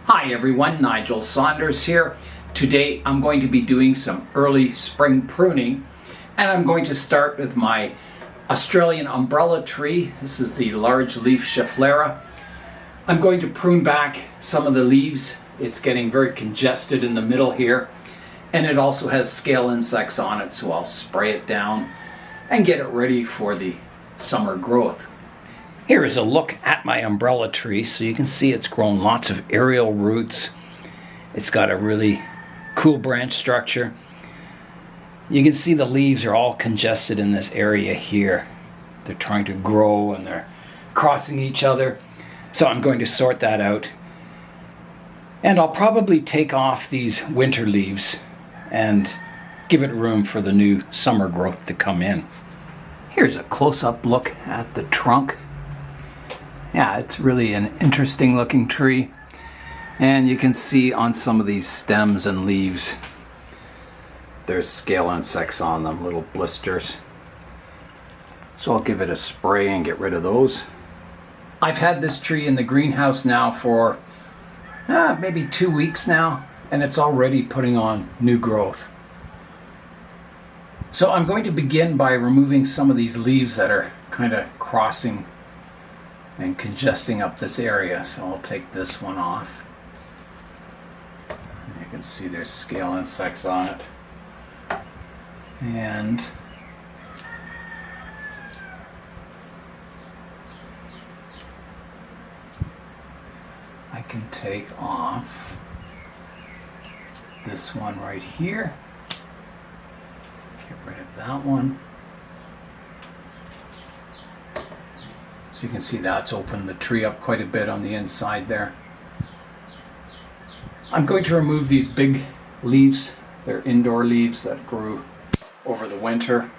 Hi everyone, Nigel Saunders here. Today I'm going to be doing some early spring pruning, and I'm going to start with my Australian umbrella tree. This is the large leaf Schefflera. I'm going to prune back some of the leaves. It's getting very congested in the middle here, and it also has scale insects on it, so I'll spray it down and get it ready for the summer growth. Here is a look at my umbrella tree. So you can see it's grown lots of aerial roots. It's got a really cool branch structure. You can see the leaves are all congested in this area here. They're trying to grow and they're crossing each other. So I'm going to sort that out. And I'll probably take off these winter leaves and give it room for the new summer growth to come in. Here's a close-up look at the trunk. Yeah, it's really an interesting looking tree, and you can see on some of these stems and leaves there's scale insects on them, little blisters. So I'll give it a spray and get rid of those. I've had this tree in the greenhouse now for maybe 2 weeks now, and it's already putting on new growth. So I'm going to begin by removing some of these leaves that are kind of crossing and congesting up this area. So I'll take this one off. You can see there's scale insects on it. And I can take off this one right here. Get rid of that one. So you can see that's opened the tree up quite a bit on the inside there. I'm going to remove these big leaves. They're indoor leaves that grew over the winter.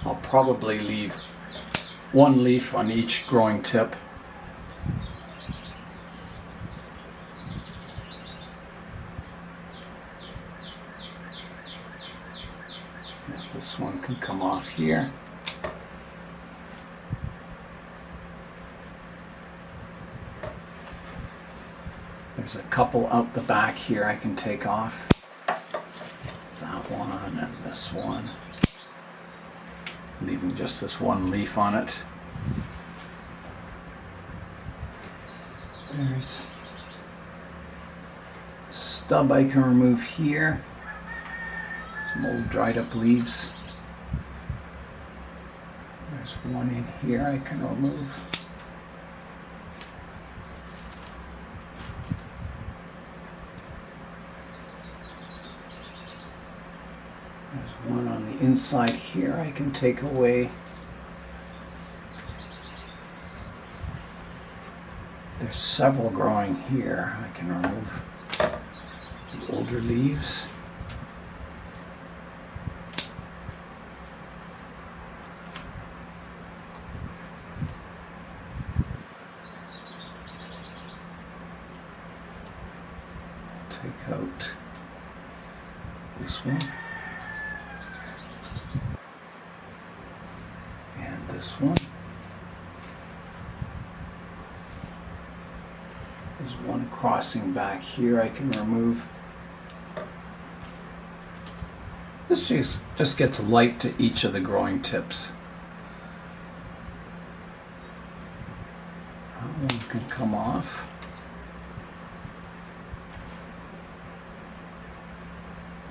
I'll probably leave one leaf on each growing tip. This one can come off here. There's a couple out the back here I can take off. That one and this one. Leaving just this one leaf on it. There's a stub I can remove here. Some old dried up leaves. There's one in here I can remove. There's one on the inside here I can take away. There's several growing here I can remove. The older leaves. Take out this one and this one. There's one crossing back here I can remove. This just gets light to each of the growing tips. That one can come off.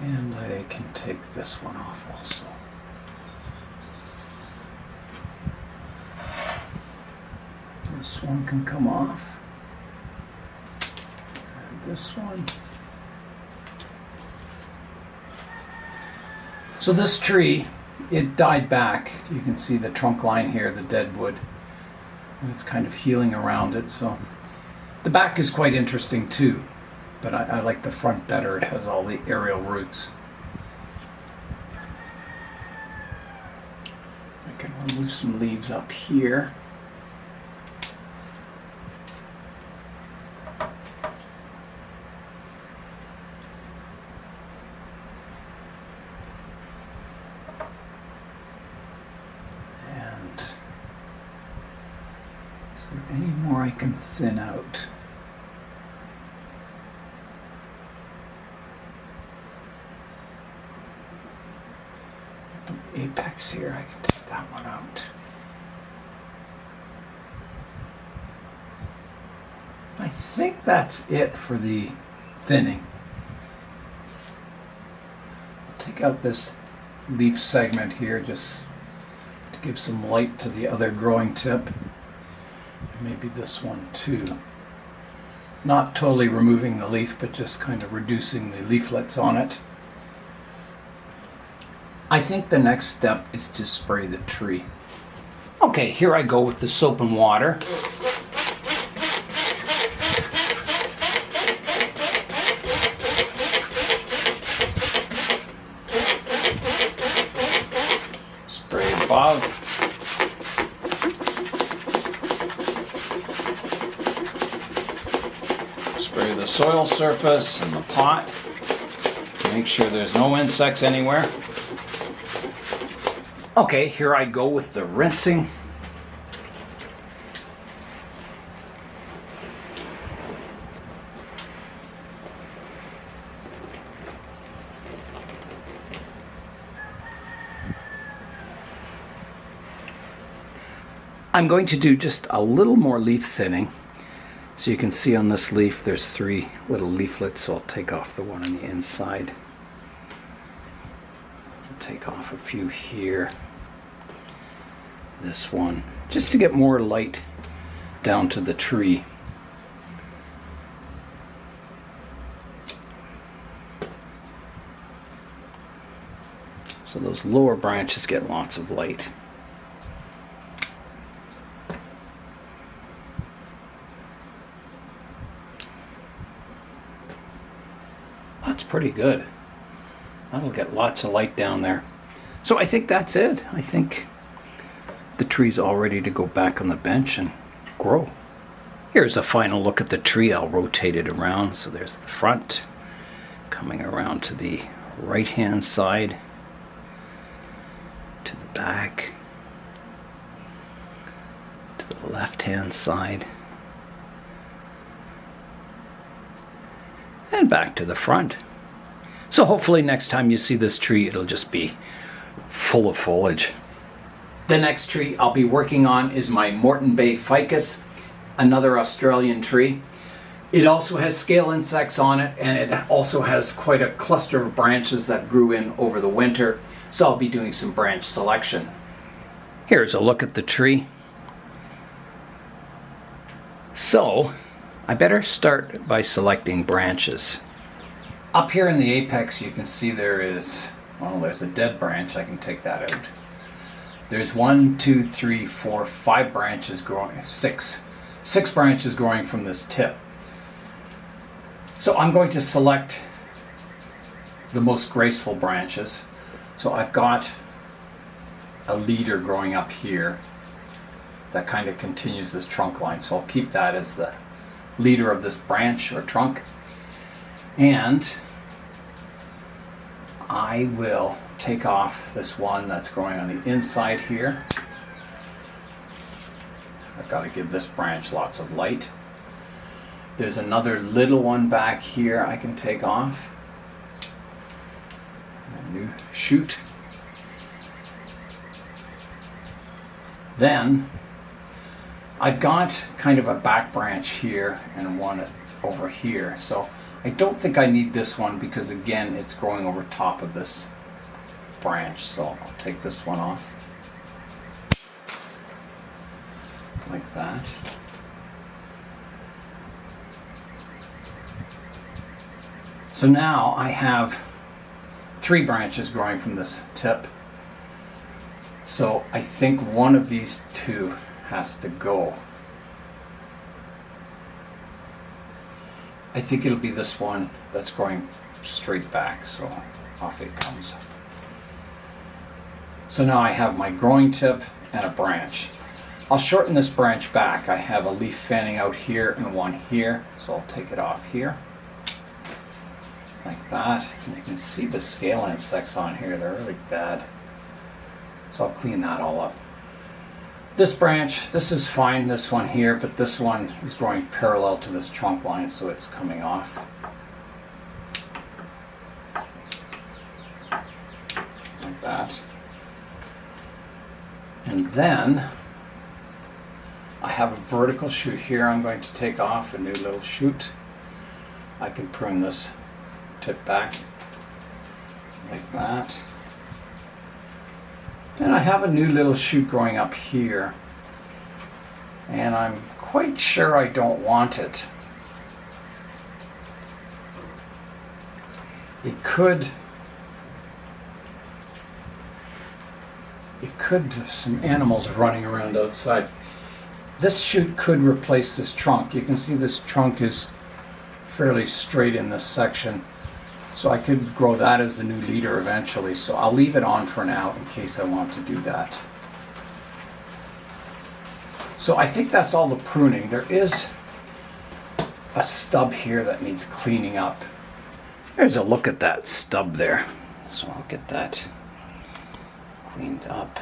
And I can take this one off also. This one can come off. And this one. So this tree, it died back. You can see the trunk line here, the dead wood. And it's kind of healing around it. So the back is quite interesting too. But I like the front better. It has all the aerial roots. I can remove some leaves up here. there any more I can thin out? The apex here, I can take that one out. I think that's it for the thinning. I'll take out this leaf segment here just to give some light to the other growing tip. And maybe this one too. Not totally removing the leaf, but just kind of reducing the leaflets on it. I think the next step is to spray the tree. Okay, here I go with the soap and water. Spray above. Spray the soil surface and the pot. Make sure there's no insects anywhere. Okay, here I go with the rinsing. I'm going to do just a little more leaf thinning. So you can see on this leaf there's 3 little leaflets, so I'll take off the one on the inside. Take off a few here. This one, just to get more light down to the tree. So those lower branches get lots of light. That's pretty good. That'll get lots of light down there. So I think that's it. I think the tree's all ready to go back on the bench and grow. Here's a final look at the tree. I'll rotate it around. So there's the front, coming around to the right hand side, to the back, to the left hand side, and back to the front. So hopefully next time you see this tree, it'll just be full of foliage. The next tree I'll be working on is my Morton Bay Ficus, another Australian tree. It also has scale insects on it, and it also has quite a cluster of branches that grew in over the winter, so I'll be doing some branch selection. Here's a look at the tree. So I better start by selecting branches. Up here in the apex you can see there's a dead branch. I can take that out. There's 1, 2, 3, 4, 5 branches growing, 6 branches growing from this tip. So I'm going to select the most graceful branches. So I've got a leader growing up here that kind of continues this trunk line. So I'll keep that as the leader of this branch or trunk. And I will take off this one that's growing on the inside here. I've got to give this branch lots of light. There's another little one back here I can take off. A new shoot. Then I've got kind of a back branch here and one over here. So I don't think I need this one because again it's growing over top of this branch, so I'll take this one off like that. So now I have 3 branches growing from this tip, so I think one of these 2 has to go. I think it'll be this one that's going straight back, so off it comes. So now I have my growing tip and a branch. I'll shorten this branch back. I have a leaf fanning out here and one here, so I'll take it off here. Like that. And you can see the scale insects on here, they're really bad. So I'll clean that all up. This branch, this is fine, this one here, but this one is growing parallel to this trunk line, so it's coming off. Like that. And then I have a vertical shoot here I'm going to take off, a new little shoot. I can prune this tip back like that. And I have a new little shoot growing up here, and I'm quite sure I don't want it. It could some animals running around outside. This shoot could replace this trunk. You can see this trunk is fairly straight in this section. So I could grow that as the new leader eventually. So I'll leave it on for now in case I want to do that. So I think that's all the pruning. There is a stub here that needs cleaning up. There's a look at that stub there. So I'll get that cleaned up.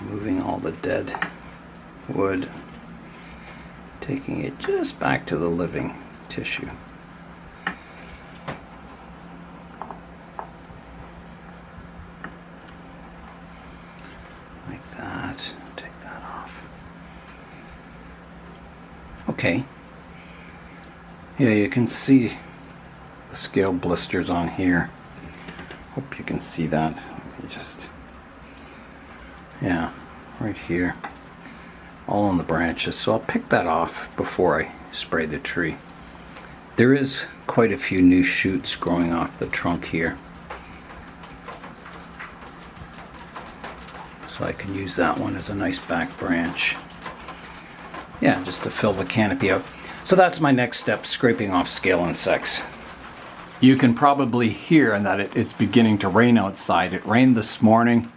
Removing all the dead wood, taking it just back to the living tissue. Like that. Take that off. Okay. Yeah, you can see the scale blisters on here. Hope you can see that. Let me just... Yeah, right here, all on the branches. So I'll pick that off before I spray the tree. There is quite a few new shoots growing off the trunk here, so I can use that one as a nice back branch. Yeah, just to fill the canopy out. So that's my next step, scraping off scale insects. You can probably hear that it's beginning to rain outside. It rained this morning,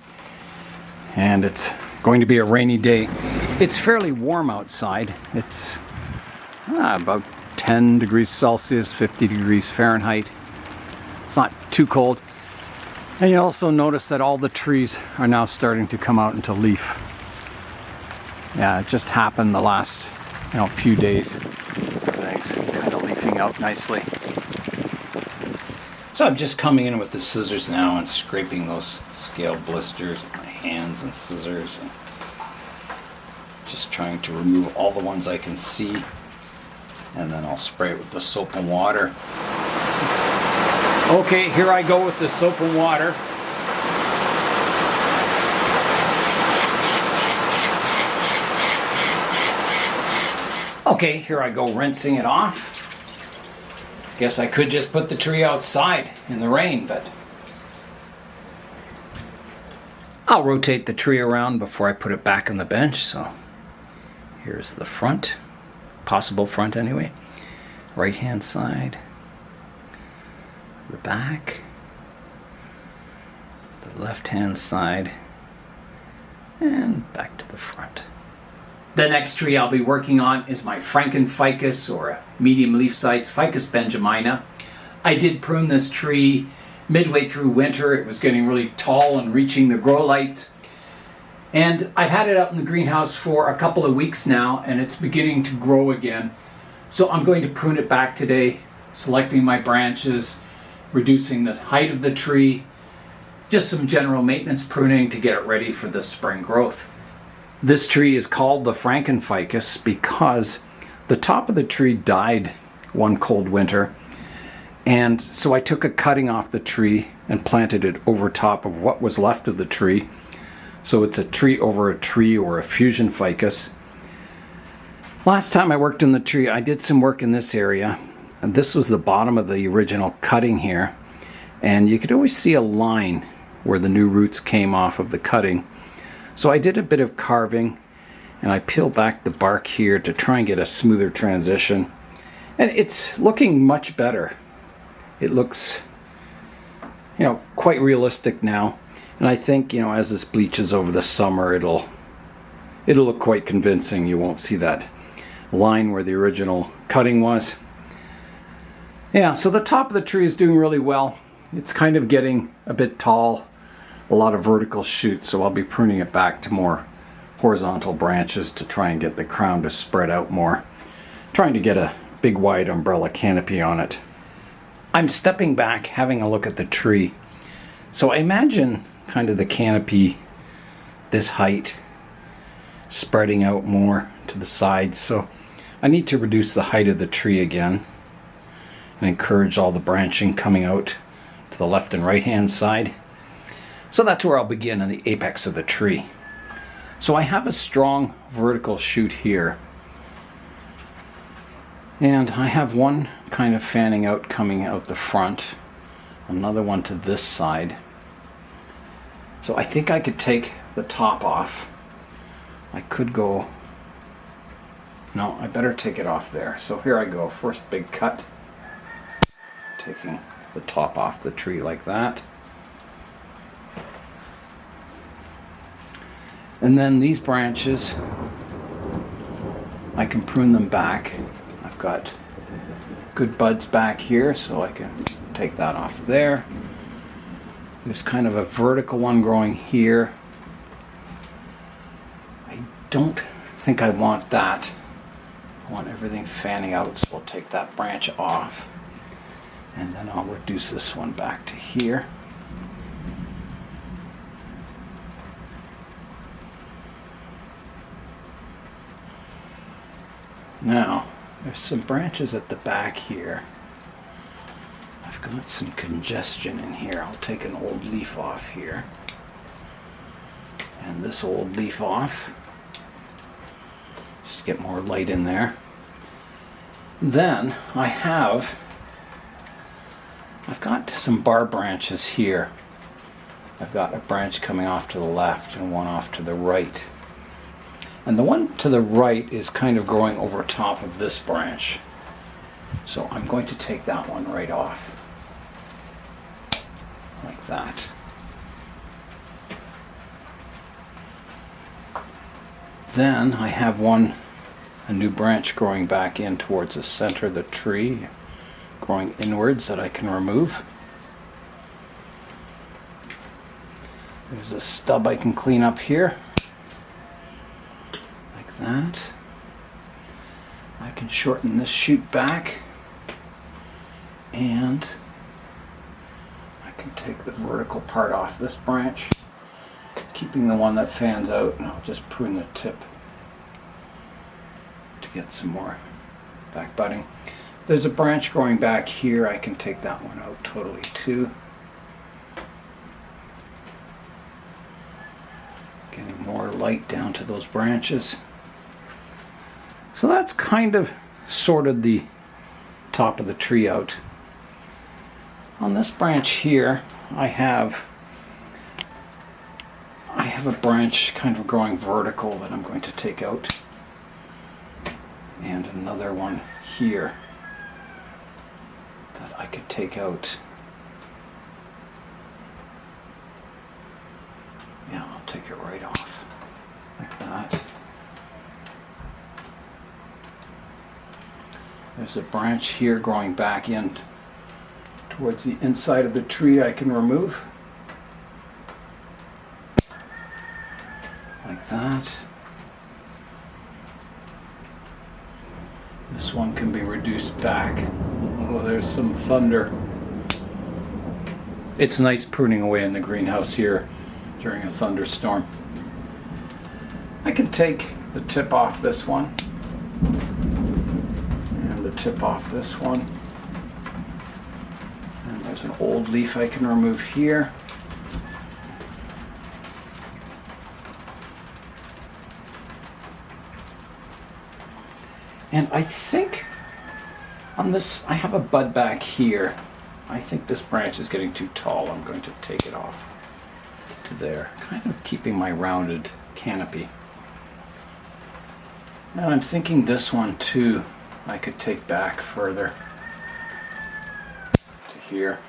and it's going to be a rainy day. It's fairly warm outside. It's about 10 degrees Celsius, 50 degrees Fahrenheit. It's not too cold. And you also notice that all the trees are now starting to come out into leaf. Yeah, it just happened the last few days. Everything's kind of leafing out nicely. So I'm just coming in with the scissors now and scraping those scale blisters with my hands and scissors, and just trying to remove all the ones I can see, and then I'll spray it with the soap and water. Okay, here I go with the soap and water. Okay, here I go rinsing it off. Guess I could just put the tree outside in the rain, but I'll rotate the tree around before I put it back on the bench. So here's the front, possible front anyway. Right hand side, the back, the left hand side, and back to the front. The next tree I'll be working on is my FrankenFicus, or a medium leaf size Ficus benjamina. I did prune this tree midway through winter. It was getting really tall and reaching the grow lights. And I've had it out in the greenhouse for a couple of weeks now, and it's beginning to grow again. So I'm going to prune it back today, selecting my branches, reducing the height of the tree, just some general maintenance pruning to get it ready for the spring growth. This tree is called the FrankenFicus because the top of the tree died one cold winter, and so I took a cutting off the tree and planted it over top of what was left of the tree. So it's a tree over a tree, or a fusion ficus. Last time I worked in the tree, I did some work in this area, and this was the bottom of the original cutting here, and you could always see a line where the new roots came off of the cutting. So I did a bit of carving, and I peeled back the bark here to try and get a smoother transition, and it's looking much better. It looks, quite realistic now, and I think, as this bleaches over the summer, it'll look quite convincing. You won't see that line where the original cutting was. Yeah, so the top of the tree is doing really well. It's kind of getting a bit tall, a lot of vertical shoots, so I'll be pruning it back to more horizontal branches to try and get the crown to spread out more. Trying to get a big wide umbrella canopy on it. I'm stepping back, having a look at the tree. So I imagine kind of the canopy this height, spreading out more to the sides. So I need to reduce the height of the tree again and encourage all the branching coming out to the left and right hand side. So that's where I'll begin, in the apex of the tree. So I have a strong vertical shoot here, and I have one kind of fanning out coming out the front, another one to this side. So I think I could take the top off. I could go, no, I better take it off there. So here I go, first big cut, taking the top off the tree like that. And then these branches, I can prune them back. I've got good buds back here, so I can take that off there. There's kind of a vertical one growing here. I don't think I want that. I want everything fanning out, so I'll take that branch off. And then I'll reduce this one back to here. Now, there's some branches at the back here. I've got some congestion in here. I'll take an old leaf off here. And this old leaf off. Just get more light in there. Then I've got some bar branches here. I've got a branch coming off to the left and one off to the right. And the one to the right is kind of growing over top of this branch. So I'm going to take that one right off. Like that. Then I have a new branch growing back in towards the center of the tree, growing inwards, that I can remove. There's a stub I can clean up here. That. I can shorten this shoot back, and I can take the vertical part off this branch, keeping the one that fans out, and I'll just prune the tip to get some more back budding. There's a branch growing back here. I can take that one out totally too. Getting more light down to those branches. So that's kind of sorted the top of the tree out. On this branch here, I have a branch kind of growing vertical that I'm going to take out. And another one here that I could take out. Yeah, I'll take it right off like that. There's a branch here growing back in towards the inside of the tree I can remove. Like that. This one can be reduced back. Oh, there's some thunder. It's nice pruning away in the greenhouse here during a thunderstorm. I can take the tip off this one. The tip off this one, and there's an old leaf I can remove here. And I think on this, I have a bud back here. I think this branch is getting too tall. I'm going to take it off to there, kind of keeping my rounded canopy. Now I'm thinking this one too I could take back further to here.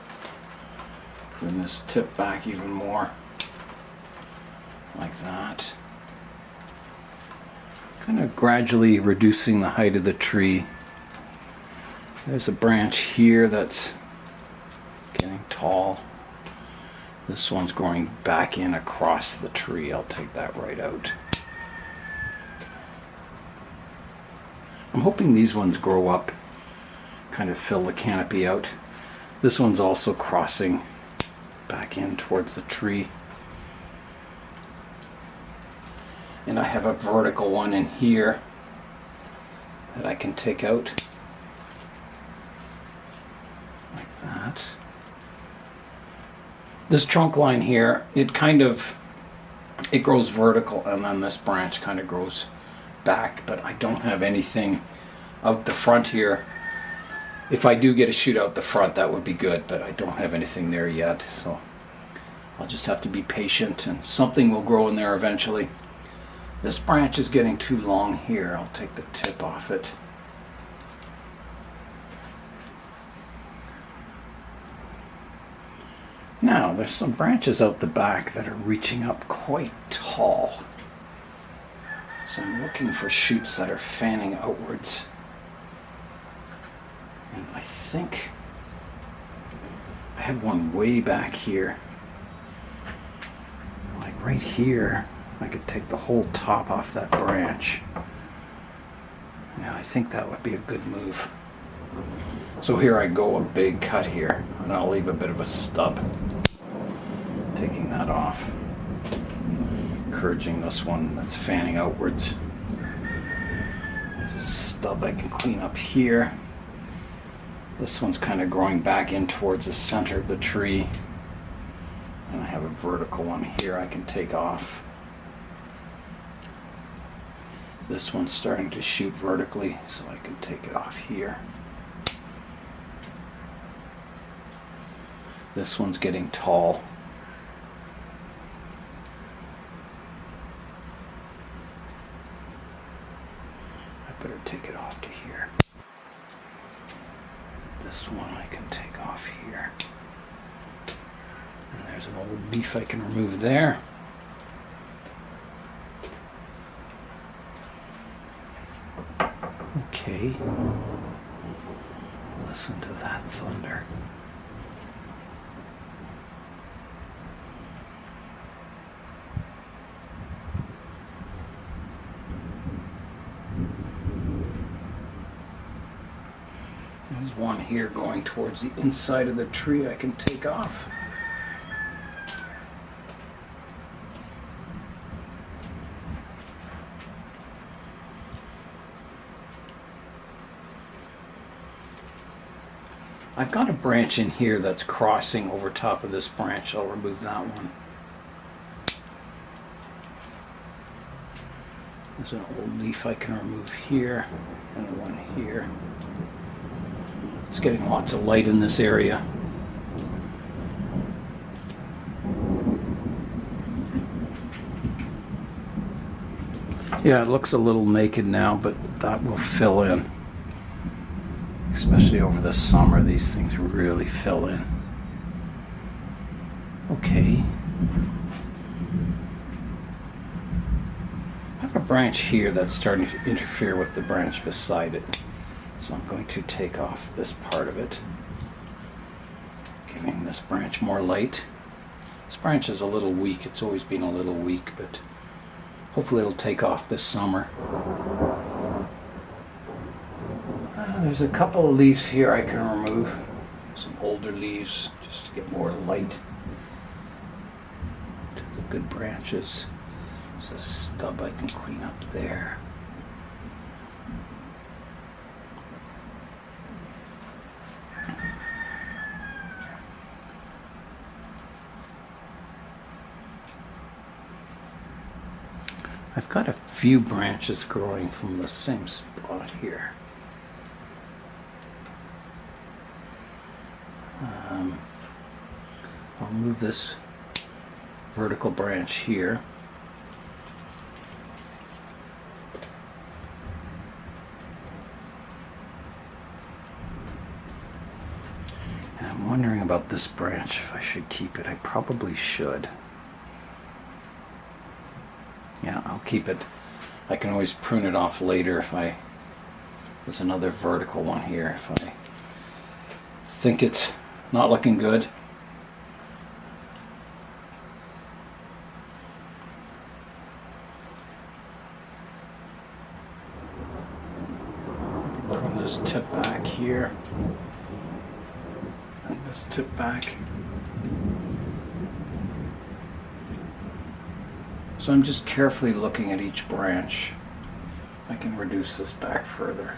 Bring this tip back even more, like that. Kind of gradually reducing the height of the tree There's a branch here that's getting tall. This one's growing back in across the tree. I'll take that right out. I'm hoping these ones grow up, kind of fill the canopy out. This one's also crossing back in towards the tree. And I have a vertical one in here that I can take out like that. This trunk line here, it grows vertical, and then this branch kind of grows back, but I don't have anything out the front here. If I do get a shoot out the front, that would be good, but I don't have anything there yet, so I'll just have to be patient and something will grow in there eventually. This branch is getting too long here. I'll take the tip off it. Now, there's some branches out the back that are reaching up quite tall. So I'm looking for shoots that are fanning outwards. And I think I have one way back here. Like right here, I could take the whole top off that branch. Yeah, I think that would be a good move. So here I go, a big cut here, and I'll leave a bit of a stub. Taking that off. Encouraging this one that's fanning outwards. There's a stub I can clean up here. This one's kind of growing back in towards the center of the tree. And I have a vertical one here I can take off. This one's starting to shoot vertically, so I can take it off here. This one's getting tall. I better take it off to here. This one I can take off here. And there's an old leaf I can remove there. Okay. Listen to that thunder. There's one here going towards the inside of the tree I can take off. I've got a branch in here that's crossing over top of this branch. I'll remove that one. There's an old leaf I can remove here, and one here. It's getting lots of light in this area. Yeah, it looks a little naked now, but that will fill in. Especially over the summer, these things really fill in. Okay. I have a branch here that's starting to interfere with the branch beside it. So I'm going to take off this part of it, giving this branch more light. This branch is a little weak. It's always been a little weak, but hopefully it'll take off this summer. There's a couple of leaves here I can remove. Some older leaves, just to get more light to the good branches. There's a stub I can clean up there. I've got a few branches growing from the same spot here. I'll move this vertical branch here. And I'm wondering about this branch, if I should keep it. I probably should. Yeah, I'll keep it. I can always prune it off later if there's another vertical one here. If I think it's not looking good. Bring this tip back here, and this tip back. So I'm just carefully looking at each branch. I can reduce this back further.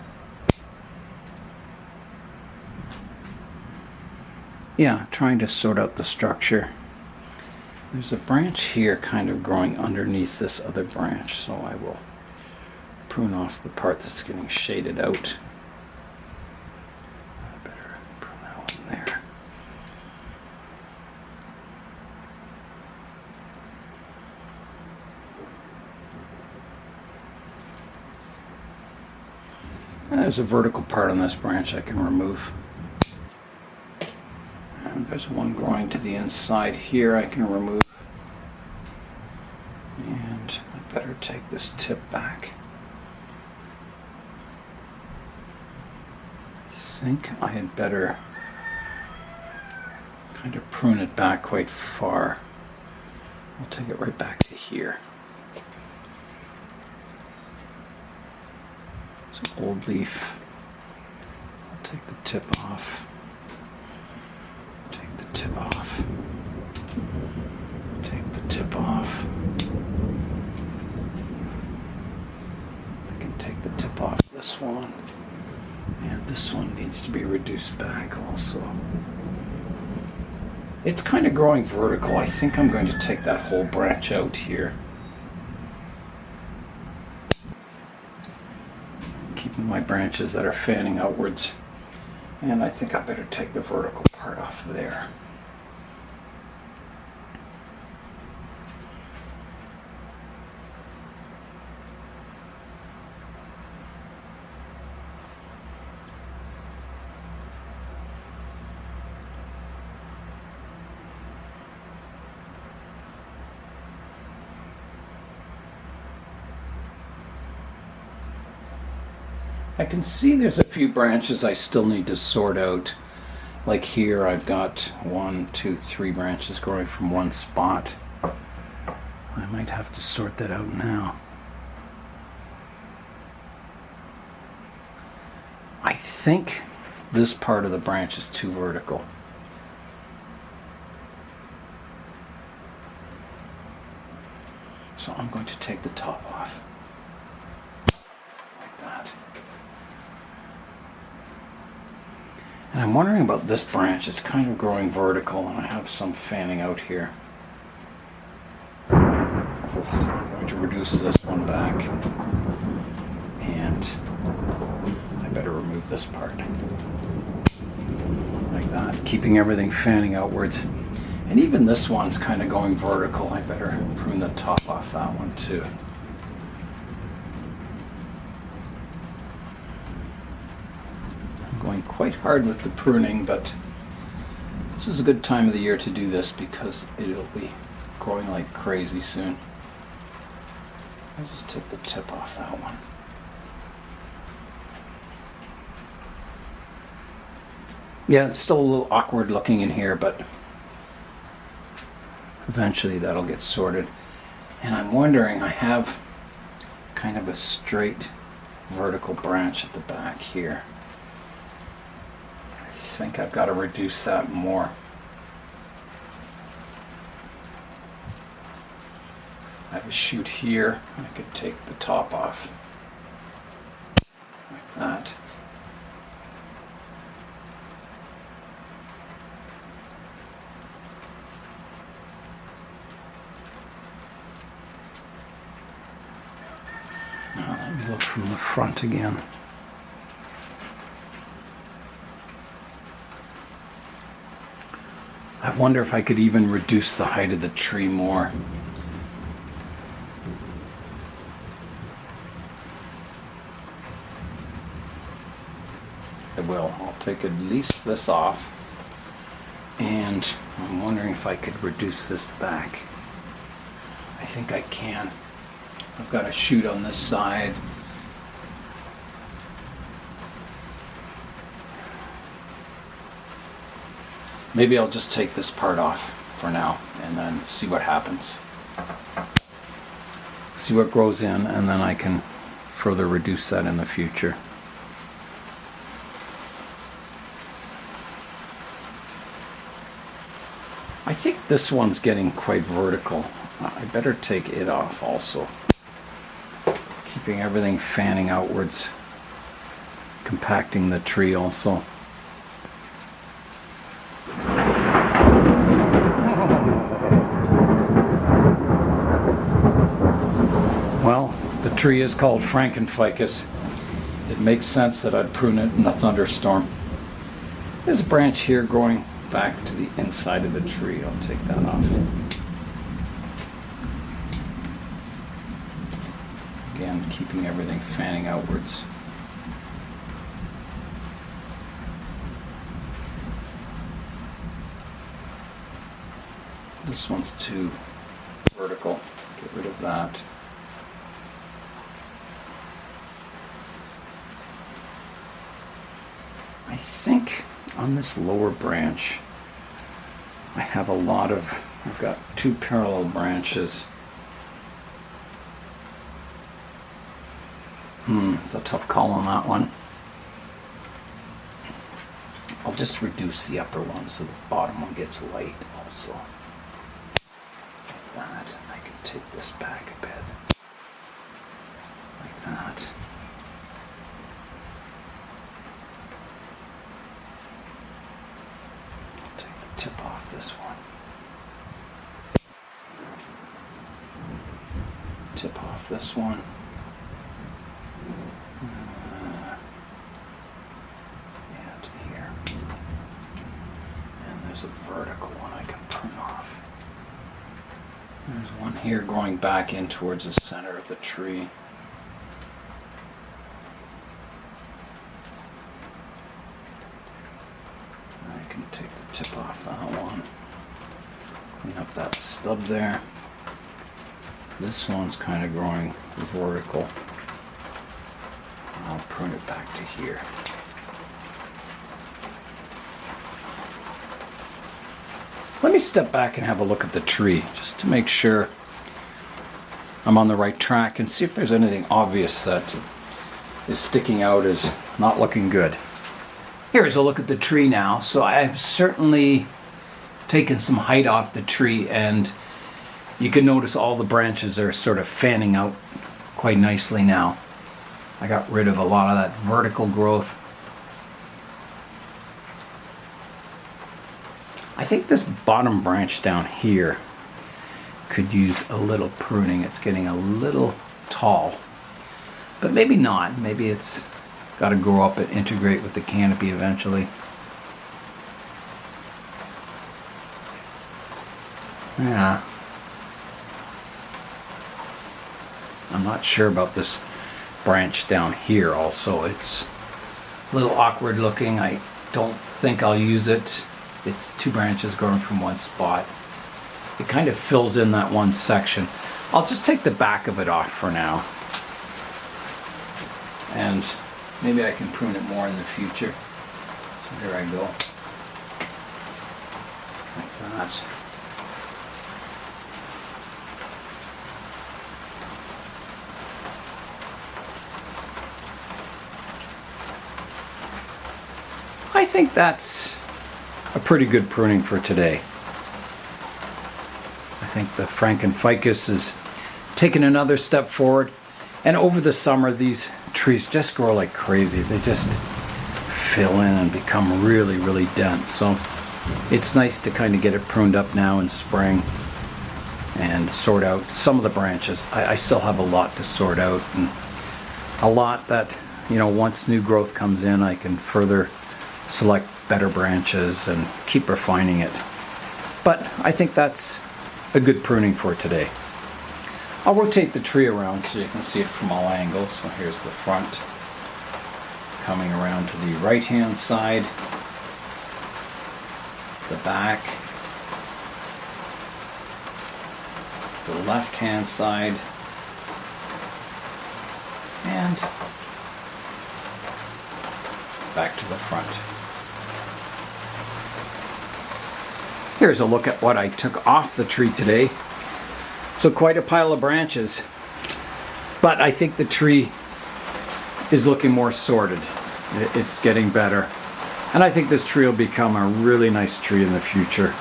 Yeah, trying to sort out the structure. There's a branch here kind of growing underneath this other branch, so I will prune off the part that's getting shaded out. I better prune that one there. And there's a vertical part on this branch I can remove. And there's one growing to the inside here I can remove. And I better take this tip back. I think I had better kind of prune it back quite far. I'll take it right back to here. It's an old leaf. I'll take the tip off. Take the tip off. Take the tip off. I can take the tip off this one. And this one needs to be reduced back also. It's kind of growing vertical. I think I'm going to take that whole branch out here. Keeping my branches that are fanning outwards. And I think I better take the vertical part off there. I can see there's a few branches I still need to sort out. Like here I've got 1, 2, 3 branches growing from one spot. I might have to sort that out now. I think this part of the branch is too vertical. So I'm going to take the top off. Like that. And I'm wondering about this branch. It's kind of growing vertical and I have some fanning out here. I'm going to reduce this one back. And I better remove this part. Like that. Keeping everything fanning outwards. And even this one's kind of going vertical. I better prune the top off that one too. Going quite hard with the pruning, but this is a good time of the year to do this because it'll be growing like crazy soon. I'll just take the tip off that one. Yeah, it's still a little awkward looking in here, but eventually that'll get sorted. And I'm wondering, I have kind of a straight vertical branch at the back here. I think I've got to reduce that more. I have a shoot here. I could take the top off like that. Now let me look from the front again. I wonder if I could even reduce the height of the tree more. I will. I'll take at least this off. And I'm wondering if I could reduce this back. I think I can. I've got a shoot on this side. maybe I'll just take this part off for now and then see what happens. See what grows in, and then I can further reduce that in the future. I think this one's getting quite vertical. I better take it off also. Keeping everything fanning outwards, compacting the tree also. Well, the tree is called FrankenFicus. It makes sense that I'd prune it in a thunderstorm. There's a branch here growing back to the inside of the tree. I'll take that off. Again, keeping everything fanning outwards. This one's too vertical. Get rid of that. I think on this lower branch I have a lot of, I've got two parallel branches. It's a tough call on that one. I'll just reduce the upper one so the bottom one gets light also. Like that. I can take this back a bit. Like that. Tip off this one. Tip off this one. Yeah, to here. And there's a vertical one I can prune off. There's one here going back in towards the center of the tree. I can take the tip off that one. Clean up that stub there. This one's kind of growing vertical. I'll prune it back to here. Let me step back and have a look at the tree just to make sure I'm on the right track and see if there's anything obvious that is sticking out as not looking good. Here's a look at the tree now. So I've certainly taken some height off the tree, and you can notice all the branches are sort of fanning out quite nicely now. I got rid of a lot of that vertical growth. I think this bottom branch down here could use a little pruning. It's getting a little tall, but maybe not. Maybe it's got to grow up and integrate with the canopy eventually. Yeah. I'm not sure about this branch down here also. It's a little awkward looking. I don't think I'll use it. It's two branches growing from one spot. It kind of fills in that one section. I'll just take the back of it off for now. And maybe I can prune it more in the future. So here I go. Like that. I think that's a pretty good pruning for today. I think the FrankenFicus has taken another step forward, and over the summer these trees just grow like crazy. They just fill in and become really, really dense. So it's nice to kind of get it pruned up now in spring and sort out some of the branches. I still have a lot to sort out, and a lot that, you know, once new growth comes in, I can further select better branches and keep refining it. But I think that's a good pruning for today. I'll rotate the tree around so you can see it from all angles. So here's the front, coming around to the right hand side, the back, the left hand side, and back to the front. Here's a look at what I took off the tree today. So quite a pile of branches, but I think the tree is looking more sorted. It's getting better. And I think this tree will become a really nice tree in the future.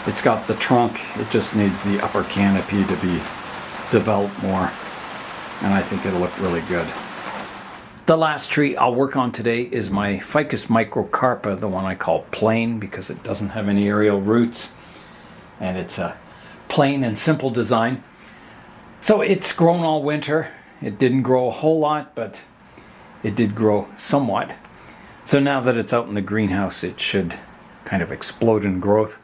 It's got the trunk, it just needs the upper canopy to be developed more. And I think it'll look really good. The last tree I'll work on today is my Ficus microcarpa, the one I call plain because it doesn't have any aerial roots. And it's a plain and simple design. So it's grown all winter. It didn't grow a whole lot, but it did grow somewhat. So now that it's out in the greenhouse, it should kind of explode in growth.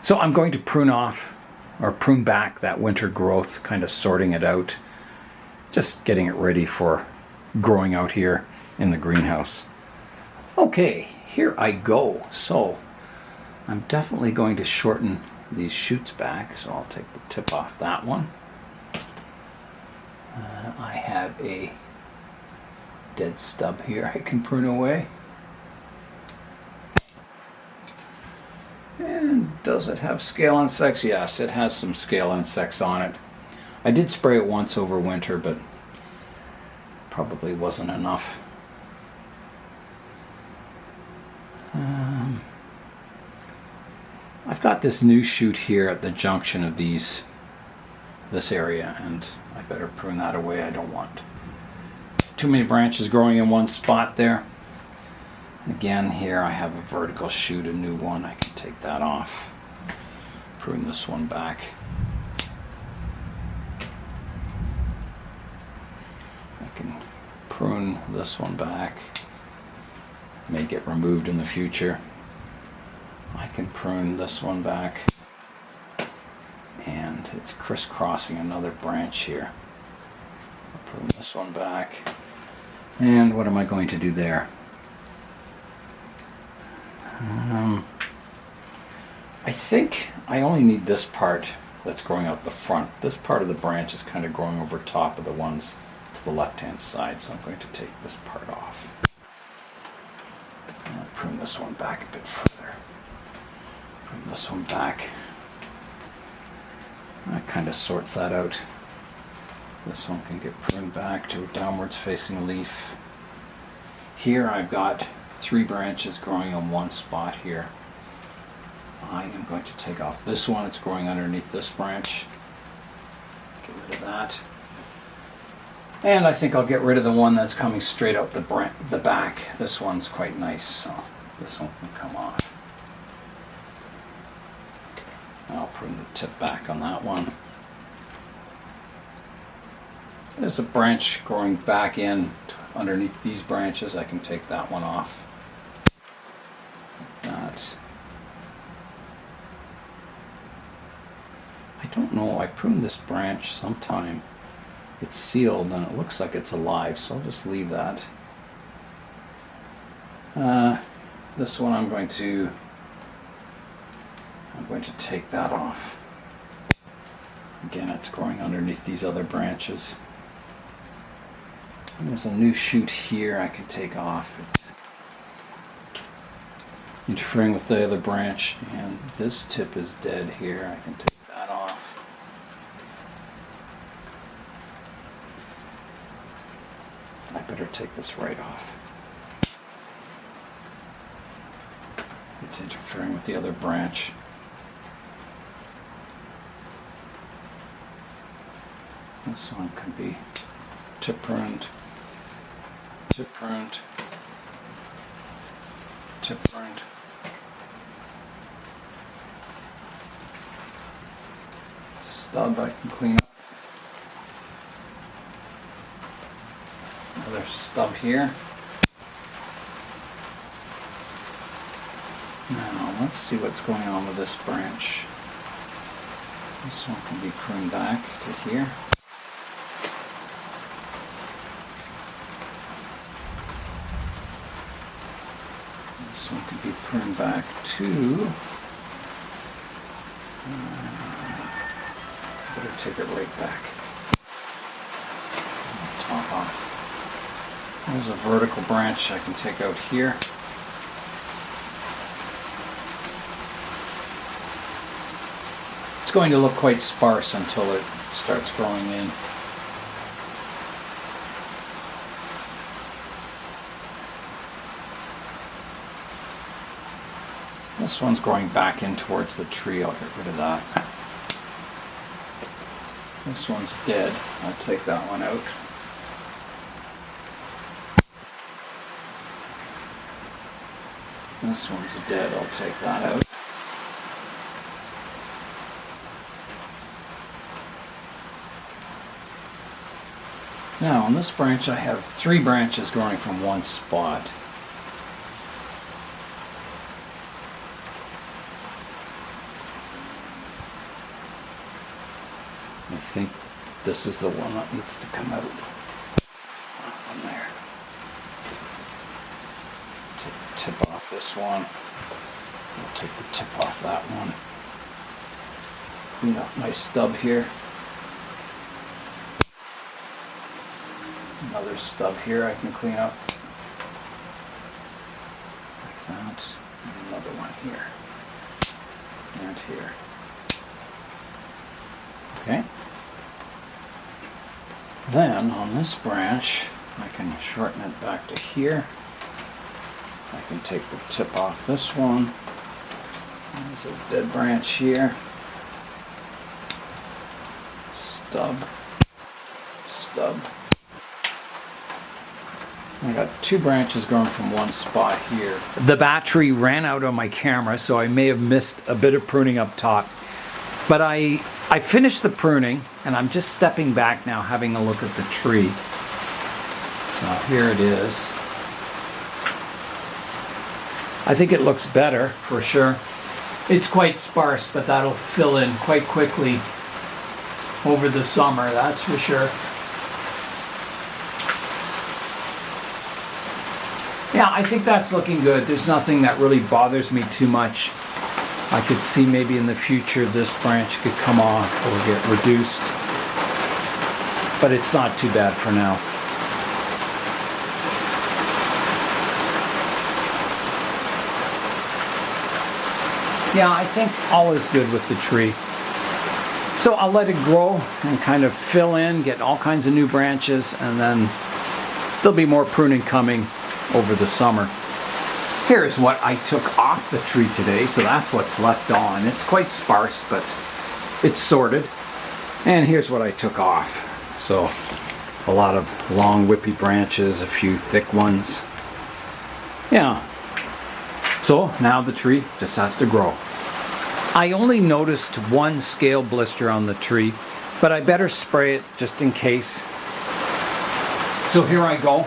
So I'm going to prune off or prune back that winter growth, kind of sorting it out, just getting it ready for growing out here in the greenhouse. Okay, here I go. So I'm definitely going to shorten these shoots back, so I'll take the tip off that one. I have a dead stub here I can prune away. And does it have scale insects? Yes, it has some scale insects on it. I did spray it once over winter, but probably wasn't enough. I've got this new shoot here at the junction of this area, and I better prune that away. I don't want too many branches growing in one spot there. Again, here I have a vertical shoot, a new one. I can take that off. Prune this one back. I can prune this one back. May get removed in the future. I can prune this one back. And it's crisscrossing another branch here. I'll prune this one back. And what am I going to do there? I think I only need this part that's growing out the front. This part of the branch is kind of growing over top of the ones to the left-hand side, so I'm going to take this part off. And I'll prune this one back a bit further. Prune this one back. That kind of sorts that out. This one can get pruned back to a downwards facing leaf. Here I've got 3 branches growing on one spot here. I am going to take off this one. It's growing underneath this branch. Get rid of that. And I think I'll get rid of the one that's coming straight out the back. This one's quite nice, so this one can come off. And I'll prune the tip back on that one. There's a branch growing back in underneath these branches. I can take that one off. Like that. I don't know, I pruned this branch sometime. It's sealed and it looks like it's alive, so I'll just leave that. This one I'm going to take that off. Again, it's growing underneath these other branches. And there's a new shoot here I can take off. It's interfering with the other branch, and this tip is dead here. I can take that off. I better take this right off. It's interfering with the other branch. This one can be tip pruned, tip pruned, tip pruned. Stub I can clean up. Another stub here. Now let's see what's going on with this branch. This one can be pruned back to here. This one can be pruned back to. Better take it right back. Top off. There's a vertical branch I can take out here. going to look quite sparse until it starts growing in. This one's growing back in towards the tree. I'll get rid of that. This one's dead. I'll take that one out. This one's dead. I'll take that out. Now on this branch I have 3 branches growing from one spot. I think this is the one that needs to come out. That one there. Take the tip off this one. I'll take the tip off that one. Clean up my stub here. Another stub here I can clean up. Like that. And another one here. And here. Okay. Then on this branch I can shorten it back to here. I can take the tip off this one. There's a dead branch here. Stub. Stub. I got 2 branches growing from one spot here. The battery ran out on my camera, so I may have missed a bit of pruning up top. But I finished the pruning, and I'm just stepping back now, having a look at the tree. So here it is. I think it looks better, for sure. It's quite sparse, but that'll fill in quite quickly over the summer, that's for sure. Yeah, I think that's looking good. There's nothing that really bothers me too much. I could see maybe in the future this branch could come off or get reduced. But it's not too bad for now. Yeah, I think all is good with the tree. So I'll let it grow and kind of fill in, get all kinds of new branches, and then there'll be more pruning coming over the summer. Here's what I took off the tree today, so that's what's left on. It's quite sparse, but it's sorted. And here's what I took off. So a lot of long whippy branches, a few thick ones. Yeah. So now the tree just has to grow. I only noticed one scale blister on the tree, but I better spray it just in case. So here I go.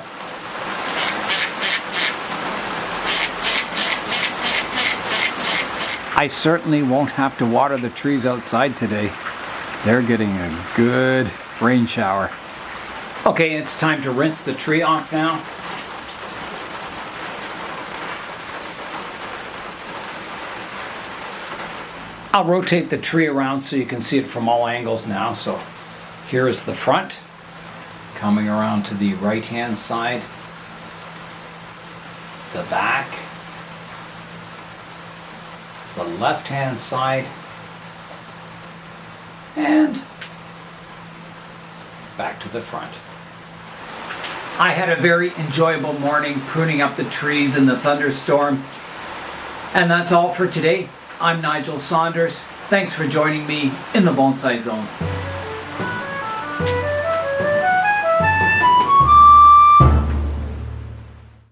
I certainly won't have to water the trees outside today. They're getting a good rain shower. Okay, it's time to rinse the tree off now. I'll rotate the tree around so you can see it from all angles now. So here is the front, coming around to the right-hand side, the back, the left-hand side, and back to the front. I had a very enjoyable morning pruning up the trees in the thunderstorm. And that's all for today. I'm Nigel Saunders. Thanks for joining me in the Bonsai Zone.